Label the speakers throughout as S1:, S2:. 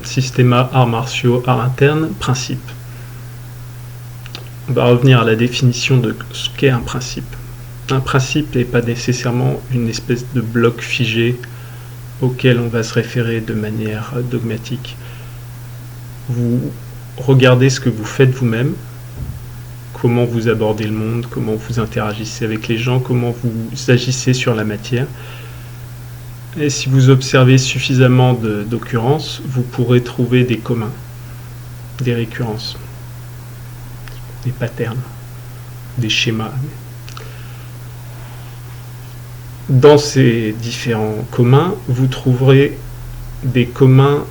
S1: Systéma, arts martiaux, art interne, principe. On va revenir à la définition de ce qu'est un principe. Un principe n'est pas nécessairement une espèce de bloc figé auquel on va se référer de manière dogmatique. Vous regardez ce que vous faites vous-même, comment vous abordez le monde, comment vous interagissez avec les gens, comment vous agissez sur la matière. Et si vous observez suffisamment d'occurrences, vous pourrez trouver des communs, des récurrences, des patterns, des schémas. Dans ces différents communs, vous trouverez des communs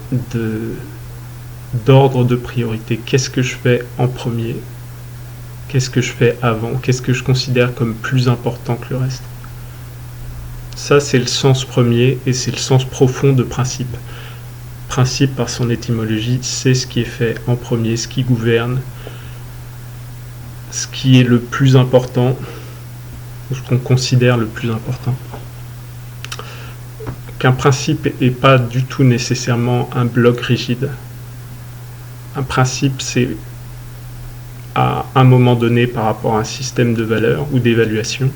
S1: d'ordre de priorité. Qu'est-ce que je fais en premier? Qu'est-ce que je fais avant? Qu'est-ce que je considère comme plus important que le reste? Ça, c'est le sens premier et c'est le sens profond de principe. Principe, par son étymologie, c'est ce qui est fait en premier, ce qui gouverne, ce qui est le plus important, ou ce qu'on considère le plus important. Qu'un principe n'est pas du tout nécessairement un bloc rigide. Un principe, c'est à un moment donné par rapport à un système de valeurs ou d'évaluation,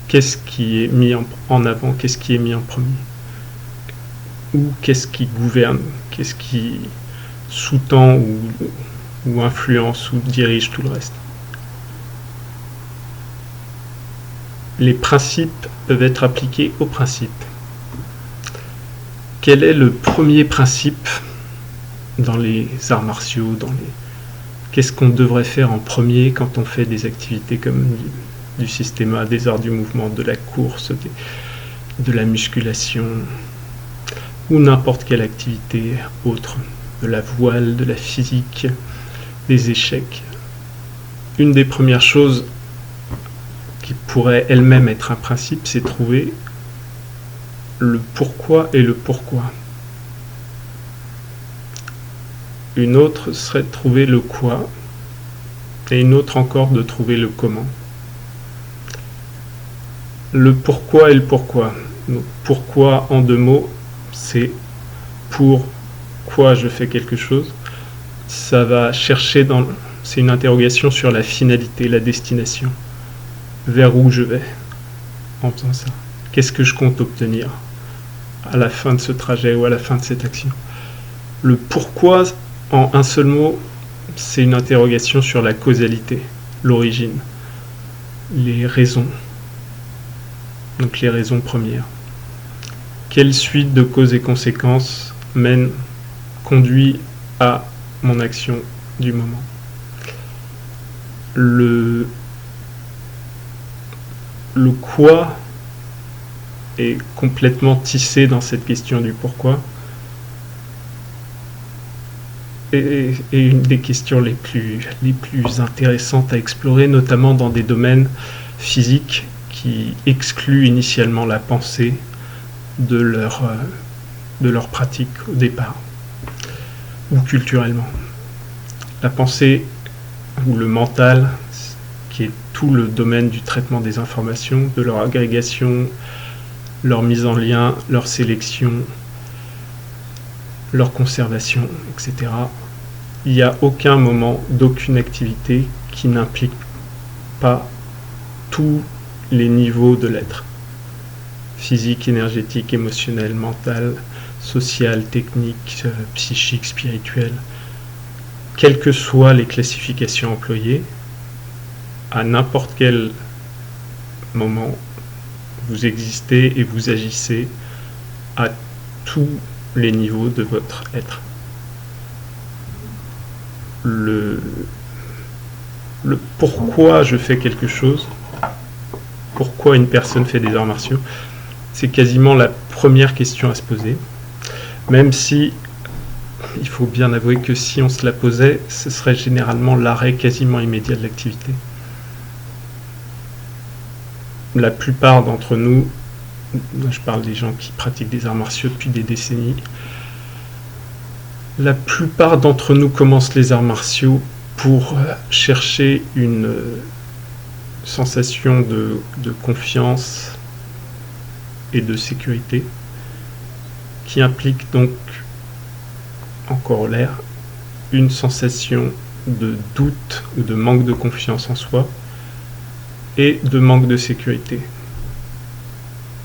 S1: qu'est-ce qui est mis en avant, qu'est-ce qui est mis en premier, ou qu'est-ce qui gouverne, qu'est-ce qui sous-tend ou influence ou dirige tout le reste. Les principes peuvent être appliqués aux principes. Quel est le premier principe dans les arts martiaux, Qu'est-ce qu'on devrait faire en premier quand on fait des activités comme du systéma, des arts du mouvement, de la course, de la musculation, ou n'importe quelle activité autre, de la voile, de la physique, des échecs? Une des premières choses qui pourrait elle-même être un principe, c'est trouver le pourquoi et le pourquoi. Une autre serait de trouver le quoi, et une autre encore de trouver le comment. Le pourquoi et le pourquoi. Donc, pourquoi, en 2 mots, c'est pourquoi je fais quelque chose. Ça va chercher c'est une interrogation sur la finalité, la destination. Vers où je vais en faisant ça? Qu'est-ce que je compte obtenir à la fin de ce trajet ou à la fin de cette action? Le pourquoi, en un seul mot, c'est une interrogation sur la causalité, l'origine, les raisons. Donc les raisons premières. Quelle suite de causes et conséquences conduit à mon action du moment? Le quoi est complètement tissé dans cette question du pourquoi, et une des questions les plus intéressantes à explorer, notamment dans des domaines physiques qui excluent initialement la pensée de leur pratique au départ, ou culturellement. La pensée ou le mental, qui est tout le domaine du traitement des informations, de leur agrégation, leur mise en lien, leur sélection, leur conservation, etc. Il n'y a aucun moment d'aucune activité qui n'implique pas tous les niveaux de l'être. Physique, énergétique, émotionnel, mental, social, technique, psychique, spirituel. Quelles que soient les classifications employées, à n'importe quel moment, vous existez et vous agissez à tous les niveaux de votre être. Le pourquoi je fais quelque chose, pourquoi une personne fait des arts martiaux, c'est quasiment la première question à se poser, même si il faut bien avouer que si on se la posait, ce serait généralement l'arrêt quasiment immédiat de l'activité. La plupart d'entre nous, je parle des gens qui pratiquent des arts martiaux depuis des décennies, la plupart d'entre nous commencent les arts martiaux pour chercher une sensation de confiance et de sécurité, qui implique donc en corollaire une sensation de doute ou de manque de confiance en soi et de manque de sécurité.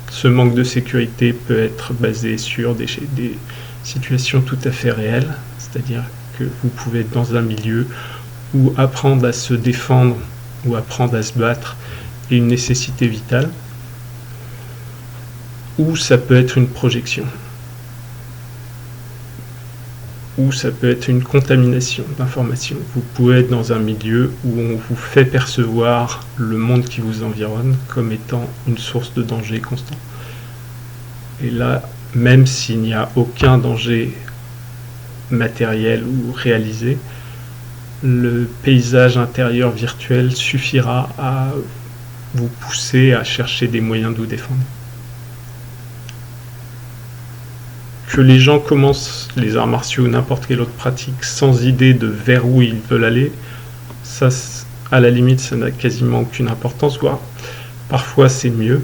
S1: Ce manque de sécurité peut être basé sur des situations tout à fait réelles, c'est-à-dire que vous pouvez être dans un milieu où apprendre à se défendre ou apprendre à se battre est une nécessité vitale, ou ça peut être une projection, ou ça peut être une contamination d'informations. Vous pouvez être dans un milieu où on vous fait percevoir le monde qui vous environne comme étant une source de danger constant. Et là, même s'il n'y a aucun danger matériel ou réalisé, le paysage intérieur virtuel suffira à vous pousser à chercher des moyens de vous défendre. Que les gens commencent les arts martiaux ou n'importe quelle autre pratique sans idée de vers où ils veulent aller, ça, à la limite, ça n'a quasiment aucune importance, voire parfois c'est mieux.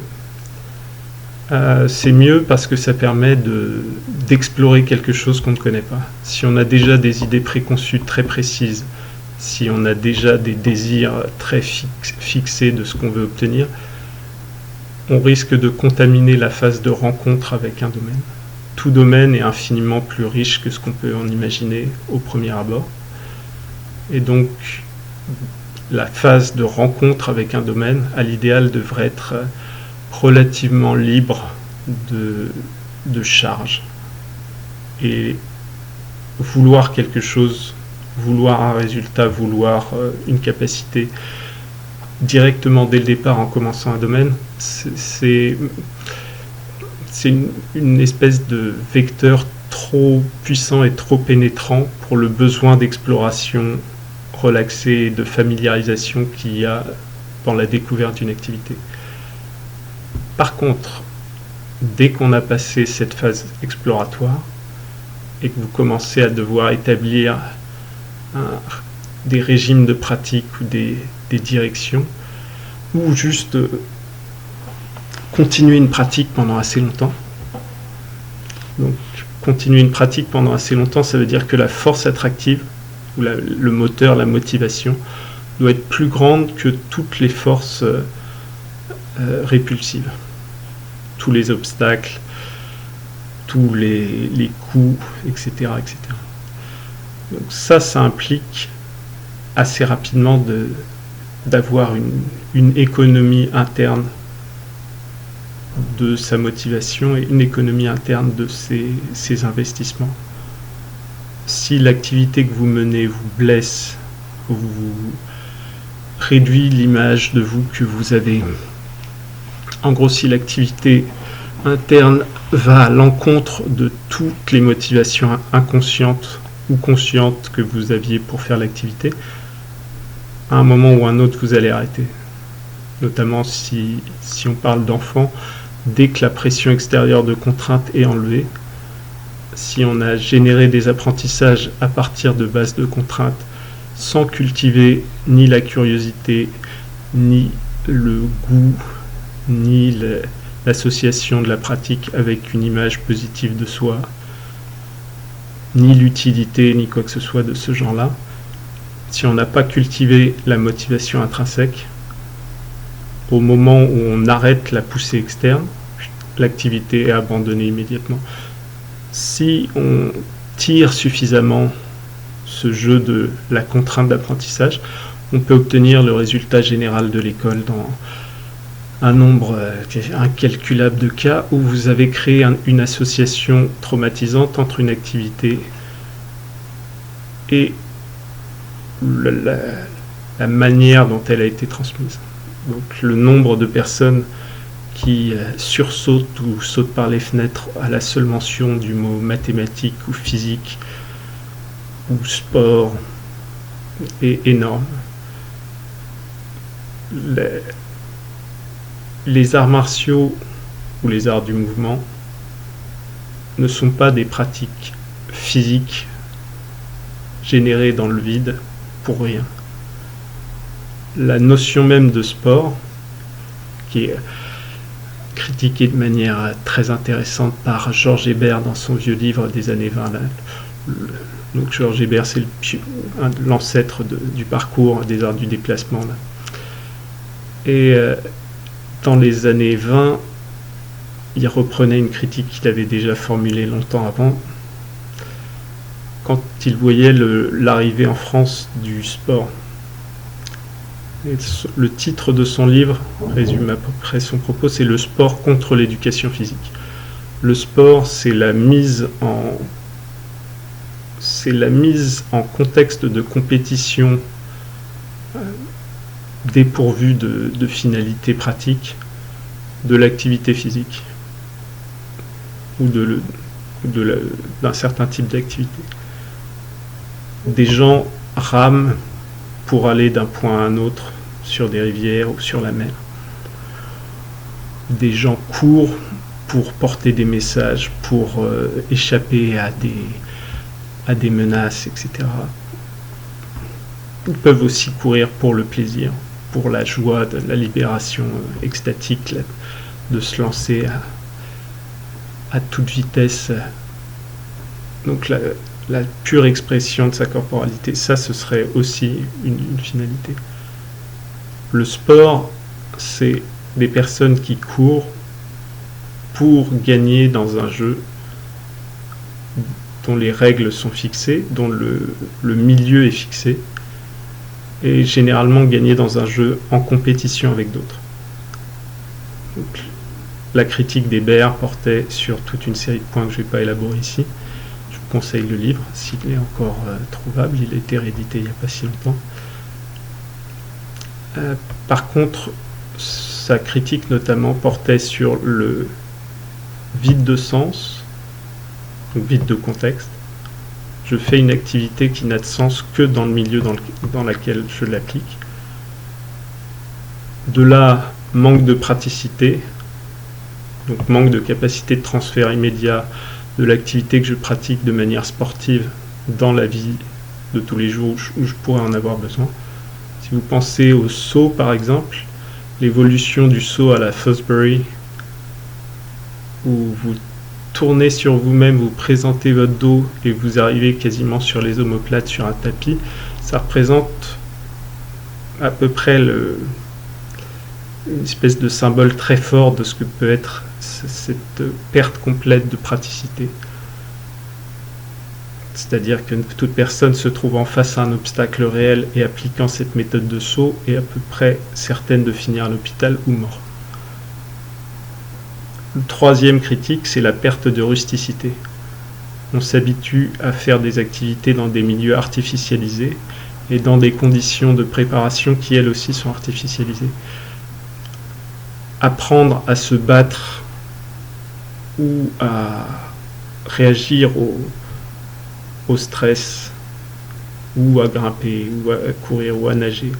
S1: C'est mieux parce que ça permet d'explorer quelque chose qu'on ne connaît pas. Si on a déjà des idées préconçues très précises, si on a déjà des désirs très fixés de ce qu'on veut obtenir, on risque de contaminer la phase de rencontre avec un domaine. Tout domaine est infiniment plus riche que ce qu'on peut en imaginer au premier abord. Et donc, la phase de rencontre avec un domaine, à l'idéal, devrait être relativement libre de charge. Et vouloir quelque chose, vouloir un résultat, vouloir une capacité directement dès le départ en commençant un domaine, c'est une espèce de vecteur trop puissant et trop pénétrant pour le besoin d'exploration relaxée et de familiarisation qu'il y a dans la découverte d'une activité. Par contre, dès qu'on a passé cette phase exploratoire et que vous commencez à devoir établir des régimes de pratique ou des directions, ou juste continuer une pratique pendant assez longtemps. Donc, continuer une pratique pendant assez longtemps, ça veut dire que la force attractive, ou le moteur, la motivation, doit être plus grande que toutes les forces répulsives. Tous les obstacles, tous les coups, etc., etc. Donc ça implique assez rapidement d'avoir une économie interne de sa motivation et une économie interne de ses investissements. Si l'activité que vous menez vous blesse, vous réduit l'image de vous que vous avez, en gros, si l'activité interne va à l'encontre de toutes les motivations inconscientes ou conscientes que vous aviez pour faire l'activité, à un moment ou un autre, vous allez arrêter. Notamment si on parle d'enfants, dès que la pression extérieure de contrainte est enlevée, si on a généré des apprentissages à partir de bases de contraintes sans cultiver ni la curiosité, ni le goût, ni l'association de la pratique avec une image positive de soi, ni l'utilité, ni quoi que ce soit de ce genre-là, si on n'a pas cultivé la motivation intrinsèque, au moment où on arrête la poussée externe, l'activité est abandonnée immédiatement. Si on tire suffisamment ce jeu de la contrainte d'apprentissage, on peut obtenir le résultat général de l'école dans un nombre incalculable de cas où vous avez créé une association traumatisante entre une activité et la manière dont elle a été transmise. Donc le nombre de personnes qui sursautent ou sautent par les fenêtres à la seule mention du mot mathématique ou physique ou sport est énorme. Les arts martiaux ou les arts du mouvement ne sont pas des pratiques physiques générées dans le vide pour rien. La notion même de sport, qui est critiquée de manière très intéressante par Georges Hébert dans son vieux livre des années 20, Donc Georges Hébert, c'est l'ancêtre du parcours des arts du déplacement. Là. Et dans les années 20, il reprenait une critique qu'il avait déjà formulée longtemps avant, quand il voyait l'arrivée en France du sport. Et le titre de son livre résume à peu près son propos, c'est « Le sport contre l'éducation physique ». Le sport, c'est la mise en contexte de compétition dépourvue de finalité pratique de l'activité physique ou d'un certain type d'activité. Des gens rament pour aller d'un point à un autre sur des rivières ou sur la mer. Des gens courent pour porter des messages, pour échapper à des menaces, etc. Ils peuvent aussi courir pour le plaisir, pour la joie de la libération extatique, de se lancer à toute vitesse. Donc la pure expression de sa corporalité, ça, ce serait aussi une finalité. Le sport, c'est des personnes qui courent pour gagner dans un jeu dont les règles sont fixées, dont le milieu est fixé, et généralement gagner dans un jeu en compétition avec d'autres. Donc, la critique d'Hébert portait sur toute une série de points que je ne vais pas élaborer ici. Je vous conseille le livre, s'il est encore trouvable. Il a été réédité il n'y a pas si longtemps. Par contre, sa critique notamment portait sur le vide de sens, donc vide de contexte. Je fais une activité qui n'a de sens que dans le milieu dans lequel je l'applique. De là, manque de praticité, donc manque de capacité de transfert immédiat de l'activité que je pratique de manière sportive dans la vie de tous les jours où je pourrais en avoir besoin. Si vous pensez au saut par exemple, l'évolution du saut à la Fosbury, où vous tournez sur vous-même, vous présentez votre dos et vous arrivez quasiment sur les omoplates sur un tapis, ça représente à peu près une espèce de symbole très fort de ce que peut être cette perte complète de praticité. C'est-à-dire que toute personne se trouvant face à un obstacle réel et appliquant cette méthode de saut est à peu près certaine de finir à l'hôpital ou mort. Le troisième critique, c'est la perte de rusticité. On s'habitue à faire des activités dans des milieux artificialisés et dans des conditions de préparation qui elles aussi sont artificialisées. Apprendre à se battre ou à réagir au stress, ou à grimper, ou à courir, ou à nager,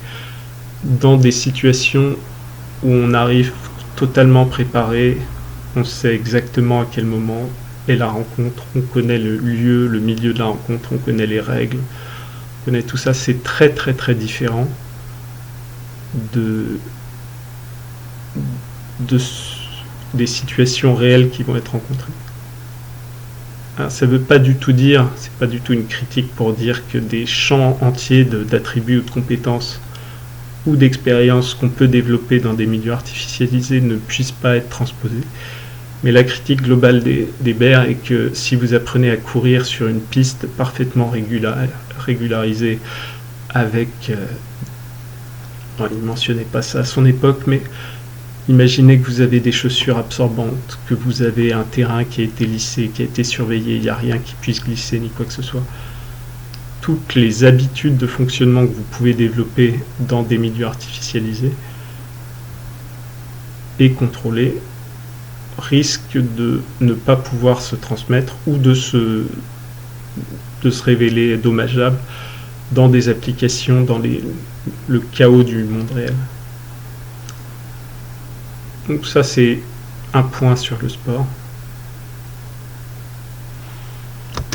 S1: dans des situations où on arrive totalement préparé, on sait exactement à quel moment est la rencontre, on connaît le lieu, le milieu de la rencontre, on connaît les règles, on connaît tout ça, c'est très très très différent des situations réelles qui vont être rencontrées. Alors, ça ne veut pas du tout dire, c'est pas du tout une critique pour dire que des champs entiers d'attributs ou de compétences ou d'expériences qu'on peut développer dans des milieux artificialisés ne puissent pas être transposés. Mais la critique globale d'Hébert est que si vous apprenez à courir sur une piste parfaitement régularisée avec... il ne mentionnait pas ça à son époque, mais imaginez que vous avez des chaussures absorbantes, que vous avez un terrain qui a été lissé, qui a été surveillé, il n'y a rien qui puisse glisser ni quoi que ce soit. Toutes les habitudes de fonctionnement que vous pouvez développer dans des milieux artificialisés et contrôlés risquent de ne pas pouvoir se transmettre ou de se révéler dommageables dans des applications, dans le chaos du monde réel. Donc ça, c'est un point sur le sport.